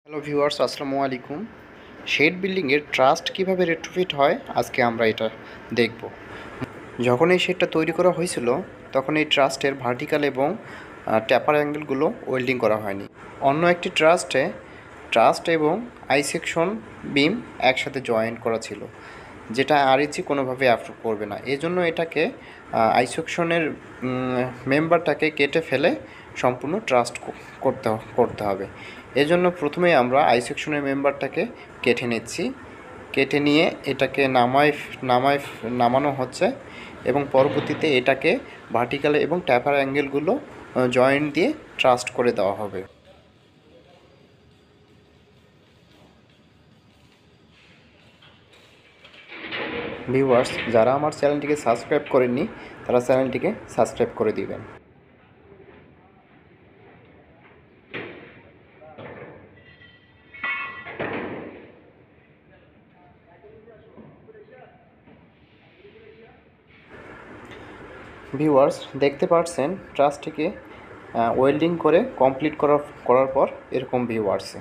Hello viewers, আসসালামু আলাইকুম। Shade বিল্ডিংয়ের ট্রাস্ট কীভাবে রেট্রোফিট হয় আজকে আমরা এটা দেখব। যখন এই শেডটা তৈরি করা হয়েছিল তখন এই ট্রাস্টের ভার্টিক্যাল এবং ট্যাপার অ্যাঙ্গেলগুলো ওয়েল্ডিং করা হয়নি। অন্য একটি ট্রাস্ট এবং আই সেকশন বিম একসাথে জয়েন্ট করা ছিল, যেটা আরইজি কোনোভাবে অ্যাপ্রুভ করবে না। এজন্য এটাকে আই সেকশনের মেম্বারটাকে কেটে ফেলে সম্পূর্ণ ট্রাস্ট করতে হবে। এজন্য প্রথমেই আমরা আই সেকশনের মেম্বারটাকে কেটে নিচ্ছি। কেটে নিয়ে এটাকে নামানো হচ্ছে এবং পরবর্তীতে এটাকে ভার্টিক্যাল এবং ট্যাপার অ্যাঙ্গেলগুলো জয়েন্ট দিয়ে ট্রাস্ট করে দেওয়া হবে। ভিউয়ার্স, যারা আমার চ্যানেলটিকে সাবস্ক্রাইব করেননি তারা চ্যানেলটিকে সাবস্ক্রাইব করে দিবেন। ভিউয়ার্স, দেখতে পাচ্ছেন ট্রাসটিকে ওয়েল্ডিং করে কমপ্লিট করার পর এরকম ভিউ আসছে।